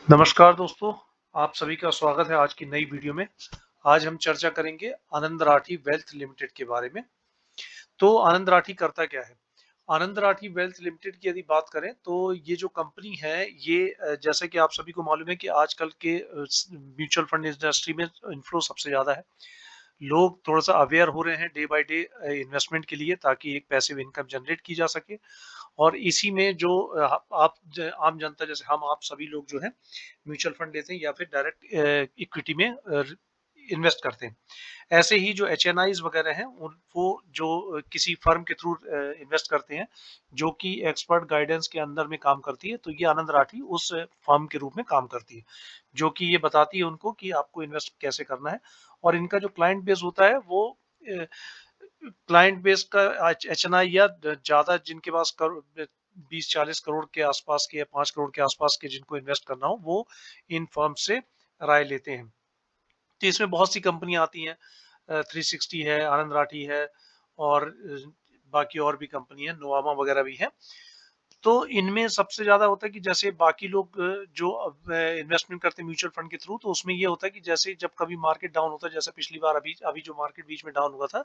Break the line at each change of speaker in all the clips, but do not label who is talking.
नमस्कार दोस्तों, आप सभी का स्वागत है आज की नई वीडियो में। आज हम चर्चा करेंगे आनंद राठी वेल्थ लिमिटेड के बारे में। तो आनंद राठी करता क्या है? आनंद राठी वेल्थ लिमिटेड की यदि बात करें तो ये जो कंपनी है ये जैसे कि आप सभी को मालूम है कि आजकल के म्यूचुअल फंड इंडस्ट्री में इन्फ्लो सबसे ज़्यादा है। लोग थोड़ा-सा अवेयर हो रहे हैं डे बाय डे इन्वेस्टमेंट के लिए ताकि एक पैसिव इनकम जनरेट की जा सके। और इसी में जो आप आम जनता जैसे हम आप सभी लोग जो है म्यूचुअल फंड लेते हैं या फिर डायरेक्ट इक्विटी में इन्वेस्ट करते हैं। ऐसे ही जो एचएनआईज वगैरह हैं वो जो किसी फर्म के थ्रू इन्वेस्ट करते हैं जो कि एक्सपर्ट गाइडेंस के अंदर में काम करती है, तो ये आनंद राठी उस फर्म के रूप में काम करती है जो कि ये बताती है उनको कि आपको इन्वेस्ट कैसे करना है। और इनका जो क्लाइंट बेस होता है वो क्लाइंट बेस का एचएनआई या ज्यादा जिनके पास 20-40 करोड़ के आसपास के या 5 करोड़ के आसपास के जिनको इन्वेस्ट करना हो वो इन फर्म से राय लेते हैं। तो इसमें बहुत सी कंपनियां आती हैं, 360 है, आनंद राठी है और बाकी और भी कंपनी है, नोवामा वगैरह भी है। तो इनमें सबसे ज्यादा होता है कि जैसे बाकी लोग जो इन्वेस्टमेंट करते हैं म्यूचुअल फंड के थ्रू, तो उसमें ये होता है कि जैसे जब कभी मार्केट डाउन होता है, जैसे पिछली बार अभी अभी जो मार्केट बीच में डाउन हुआ था,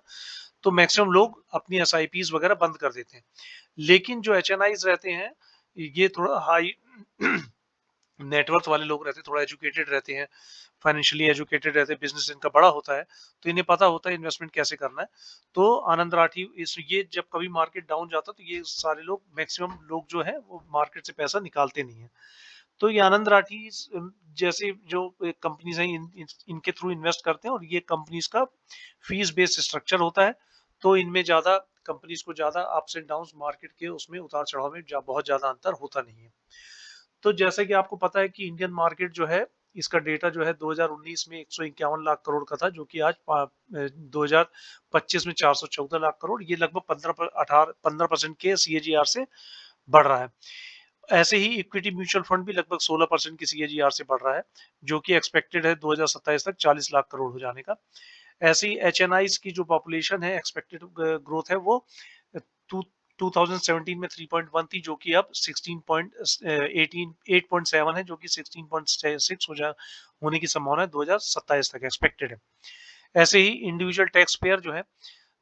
तो मैक्सिमम लोग अपनी एसआईपीज वगैरह बंद कर देते हैं। लेकिन जो एचएनआईज रहते हैं ये थोड़ा हाई नेटवर्थ वाले लोग रहते हैं, थोड़ा एजुकेटेड रहते हैं, फाइनेंशियली एजुकेटेड रहते हैं, बिजनेस इनका बड़ा होता है, तो इन्हें पता होता है इन्वेस्टमेंट कैसे करना है। तो आनंद राठी इस ये जब कभी मार्केट डाउन जाता तो ये सारे लोग मैक्सिमम लोग जो है वो मार्केट से पैसा निकालते नहीं है। तो ये आनंद राठी जैसे जो कंपनीज हैं इनके थ्रू इन्वेस्ट करते हैं और ये कंपनीज का फीस बेस्ड स्ट्रक्चर होता है। तो इनमें ज्यादा कंपनीज को ज्यादा अप्स एंड डाउन मार्केट के उसमें उतार चढ़ाव में बहुत ज्यादा अंतर होता नहीं है। तो जैसे कि आपको पता है कि इंडियन मार्केट जो है इसका डेटा जो है 2019 में 151 लाख करोड़ का था, जो कि आज 2025 में 414 लाख करोड़, ये लगभग 15% के सीएजीआर से बढ़ रहा है। ऐसे ही इक्विटी म्यूचुअल फंड भी लगभग 16% की सीएजीआर से बढ़ रहा है, जो कि एक्सपेक्टेड है 2027 तक 40 लाख करोड़ हो जाने का। ऐसे ही एचएनआईज की जो पॉपुलेशन है एक्सपेक्टेड ग्रोथ है वो टू 2017 में 3.1 थी, जो कि अब 8.7 है, जो कि 16.6 होने की संभावना है 2027 तक एक्सपेक्टेड है। ऐसे ही इंडिविजुअल टैक्स पेयर जो है,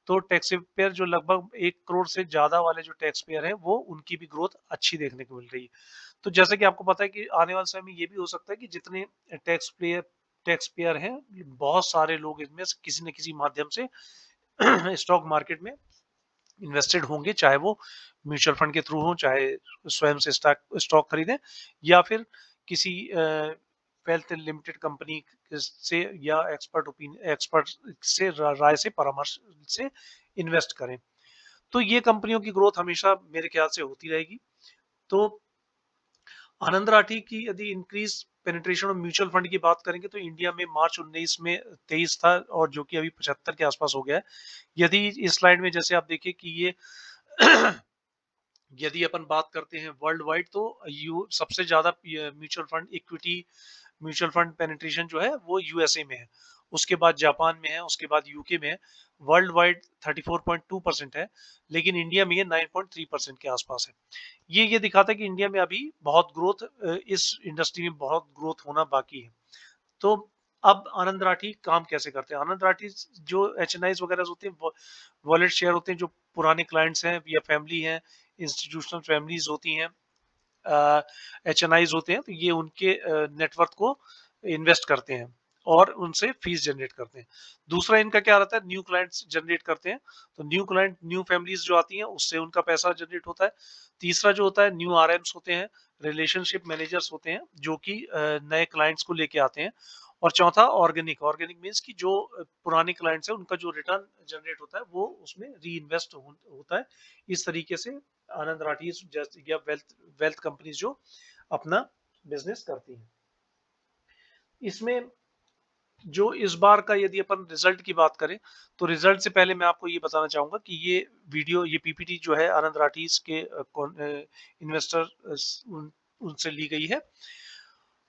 तो टैक्स पेयर जो लगभग 1 करोड़ से ज्यादा वाले जो टैक्स पेयर है वो उनकी भी ग्रोथ अच्छी देखने को मिल रही है। तो जैसे कि आपको पता है कि आने वाले समय में ये भी हो सकता है कि जितने टैक्स पेयर हैं, बहुत सारे लोग इनमें से किसी न किसी माध्यम से स्टॉक मार्केट में इन्वेस्टेड होंगे, चाहे वो म्यूचुअल फंड के थ्रू हो, चाहे स्वयं से स्टॉक खरीदें या फिर किसी वेल्थ लिमिटेड कंपनी से या एक्सपर्ट से राय से परामर्श से इन्वेस्ट करें। तो ये कंपनियों की ग्रोथ हमेशा मेरे ख्याल से होती रहेगी। तो आनंद राठी की यदि increase penetration of mutual fund की बात करेंगे तो इंडिया में मार्च 19 में 23 था और जो कि अभी 75 के आसपास हो गया है। यदि इस स्लाइड में जैसे आप देखिए कि ये यदि अपन बात करते हैं वर्ल्ड वाइड, तो यू सबसे ज्यादा mutual fund equity mutual fund penetration जो है वो यूएसए में है, उसके बाद जापान में है, उसके बाद यूके में है। वर्ल्ड वाइड 34.2% है, लेकिन इंडिया में ये 9.3% के आसपास है। ये दिखाता है कि इंडिया में अभी बहुत ग्रोथ, इस इंडस्ट्री में बहुत ग्रोथ होना बाकी है। तो अब आनंद राठी काम कैसे करते हैं? आनंद राठी जो एचएनआईज वगैरह होते हैं, वॉलेट शेयर होते हैं, जो पुराने क्लाइंट्स हैं या फैमिली हैं, इंस्टीट्यूशनल फैमिलीज होती हैं, एचएनआईज होते हैं, तो ये उनके नेटवर्क को इन्वेस्ट करते हैं और उनसे फीस जनरेट करते हैं। दूसरा इनका क्या रहता है, न्यू क्लाइंट्स जनरेट करते हैं, तो न्यू फैमिलीज जो आती हैं उससे उनका पैसा जनरेट होता है। तीसरा जो होता है, न्यू आरएम्स होते हैं, रिलेशनशिप मैनेजर्स होते हैं, जो कि नए क्लाइंट्स को लेके आते हैं। और चौथा ऑर्गेनिक ऑर्गेनिक मीन्स कि जो पुराने क्लाइंट्स हैं उनका जो रिटर्न जनरेट होता है वो उसमें री इन्वेस्ट होता है। इस तरीके से आनंद राठी या वेल्थ वेल्थ कंपनीज जो अपना बिजनेस करती हैं। इसमें जो इस बार का यदि अपन रिजल्ट की बात करें, तो रिजल्ट से पहले मैं आपको ये बताना चाहूंगा कि ये पीपीटी जो है आनंद राठीज के इन्वेस्टर उनसे ली गई है।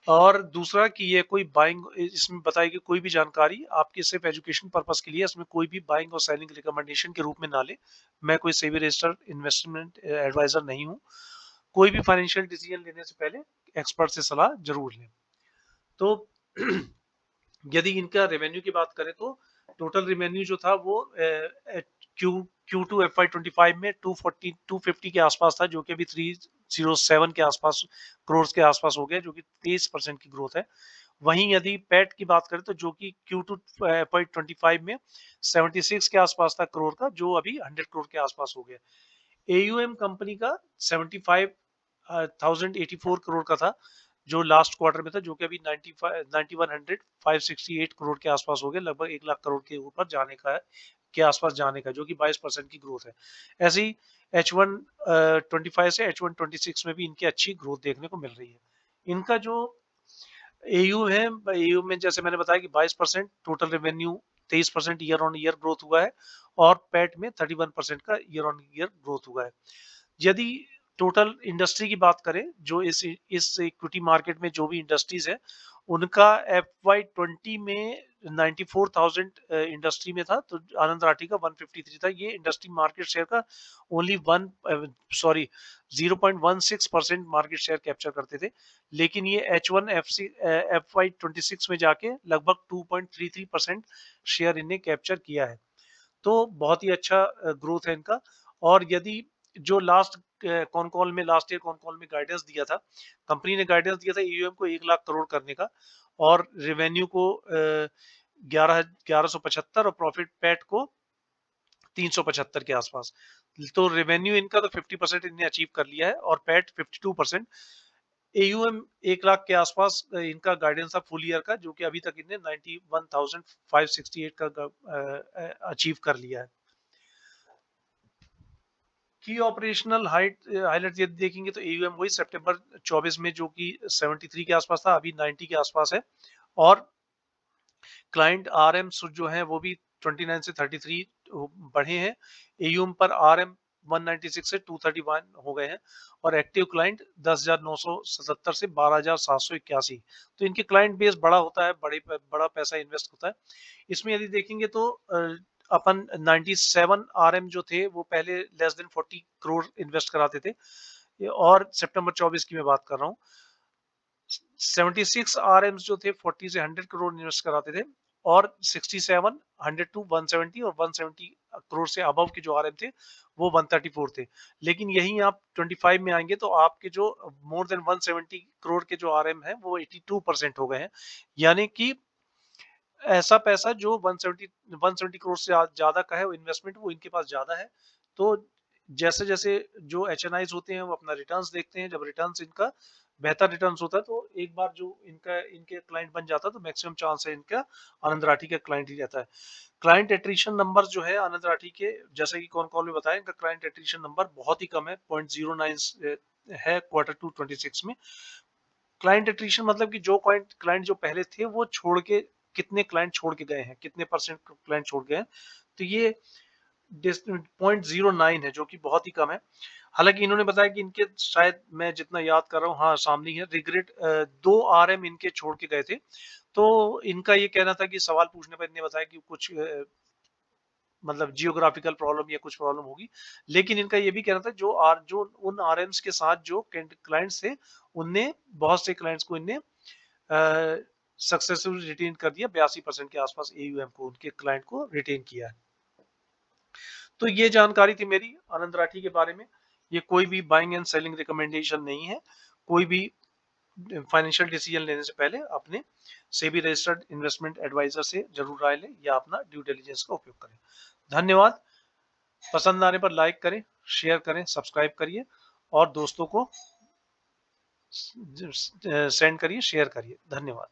और दूसरा कि ये कोई बाइंग, इसमें बताई गई कोई भी जानकारी आपके सिर्फ एजुकेशन पर्पस के लिए, इसमें कोई भी बाइंग और सेलिंग रिकमेंडेशन के रूप में ना ले। मैं कोई सेबी रजिस्टर्ड इन्वेस्टमेंट एडवाइजर नहीं हूँ। कोई भी फाइनेंशियल डिसीजन लेने से पहले एक्सपर्ट से सलाह जरूर लें। तो यदि इनका रेवेन्यू की बात करें तो टोटल रेवेन्यू जो था वो Q2 FY25 में 250 के आसपास था, जो कि अभी 307 के आसपास करोड़ के आसपास हो गया, जो कि 23% की ग्रोथ है। वहीं यदि पैट की बात करें तो जो कि Q2 FY25 में 76 के आसपास था करोड़ का, जो अभी 100 करोड़ के आसपास हो गया। AUM कंपनी का 75,084 करोड़ का था, जो लास्ट क्वार्टर में था, जो कि अभी 9100 करोड़ के आसपास हो गया, लगभग 1 लाख करोड़ के ऊपर जाने का है, के आसपास जाने का, जो कि 22% की ग्रोथ है। ऐसे ही H1 25 से H1 26 में भी इनकी अच्छी ग्रोथ देखने को मिल रही है। इनका जो एयू है, एयू में जैसे मैंने बताया कि 22%, total revenue 23% year on year growth हुआ है, और पैट में 31% का ईयर ऑन ईयर ग्रोथ हुआ है। यदि टोटल इंडस्ट्री की बात करें, जो इस इक्विटी मार्केट में जो भी इंडस्ट्रीज है, उनका FY20 में 94,000 इंडस्ट्री में था, तो आनंद राठी का 153 था। ये इंडस्ट्री मार्केट शेयर का ओनली 0.16% मार्केट शेयर कैप्चर करते थे, लेकिन ये FY26 में जाके लगभग 2.33% शेयर इन्हें कैप्चर किया है। तो बहुत ही अच्छा ग्रोथ है इनका। और यदि जो लास्ट कॉन कॉल में लास्ट ईयर कॉन कॉल में गाइडेंस दिया था, कंपनी ने गाइडेंस दिया था AUM को 1 लाख करोड़ करने का, और रेवेन्यू को 1175, और प्रॉफिट पैट को 375 के आसपास। तो रेवेन्यू इनका तो 50% इन्हें अचीव कर लिया है, और पैट 52%। AUM 1 लाख के आसपास इनका गाइडेंस था फुल ईयर का, जो कि अभी तक इन्हें 91,568 का अचीव कर लिया है। की ऑपरेशनल हाईलाइट यदि देखेंगे तो AUM वही सितंबर 24 में जो कि 73 के आसपास था, अभी 90 के आसपास है। और क्लाइंट RM जो है वो भी 29 से 33 बढ़े हैं। AUM पर RM 196 से 231 हो गए हैं, और एक्टिव क्लाइंट 10,977 से 12,781। तो इनके क्लाइंट बेस बड़ा होता है, बड़ा पैसा इन्वेस्ट होता है। इसमें यदि देखेंगे तो अपन 97 RM जो थे वो पहले लेस देन 40 करोड़ इन्वेस्ट कराते थे, और सितंबर 24 की मैं बात कर रहा हूँ। 76 RM जो थे 40 से 100 करोड़ इन्वेस्ट कराते थे, और 67 100 टू 170 और 170 करोड़ से अबव के जो RM थे वो 134 थे। लेकिन यही आप 25 में आएंगे तो आपके जो मोर देन 170 करोड़ के जो RM हैं वो 82% हो गए हैं। यानी कि ऐसा पैसा जो 170 करोड़ से ज्यादा का है, वो इन्वेस्टमेंट वो इनके पास ज्यादा है। तो जैसे जैसे जो HNIs होते हैं वो अपना रिटर्न्स देखते हैं, जब रिटर्न्स इनका बेहतर रिटर्न्स होता है, तो एक बार जो इनके क्लाइंट बन जाता है, तो मैक्सिमम चांस है इनका आनंद राठी का क्लाइंट ही रहता है। क्लाइंट एट्रिशन नंबर जो है आनंद राठी के, जैसे कि कौन कॉल में बताया, इनका क्लाइंट एट्रिशन नंबर बहुत ही कम है, 0.09 है Q2 26 में। क्लाइंट एट्रिशन मतलब कि जो क्लाइंट जो पहले थे वो छोड़ के, कितने क्लाइंट छोड़ के गए हैं, कितने परसेंट क्लाइंट छोड़ गए हैं, तो ये 0.09 है, जो कि बहुत ही कम है। हालांकि इन्होंने बताया कि इनके, शायद मैं जितना याद कर रहा हूँ, हाँ सामने है रिग्रेट, 2 RM इनके छोड़ के गए थे। तो इनका ये कहना था कि सवाल पूछने पर इन्होंने बताया कि कुछ मतलब जियोग्राफिकल प्रॉब्लम या कुछ प्रॉब्लम होगी, लेकिन इनका ये भी कहना था जो उन RMs के साथ जो क्लाइंट्स थे, उनने बहुत से क्लाइंट्स को इनने सक्सेसफुल रिटेन कर दिया, 82% के आसपास AUM को, उनके क्लाइंट को रिटेन किया है। तो ये जानकारी थी मेरी आनंद राठी के बारे में। ये कोई भी बाइंग एंड सेलिंग रिकमेंडेशन नहीं है। कोई भी फाइनेंशियल डिसीजन लेने से पहले अपने सेबी रजिस्टर्ड इन्वेस्टमेंट एडवाइजर से जरूर राय लें, या अपना ड्यू डिलिजेंस का उपयोग करें। धन्यवाद। पसंद आने पर लाइक करें, शेयर करें, सब्सक्राइब करिए, और दोस्तों को सेंड करिए, शेयर करिए। धन्यवाद।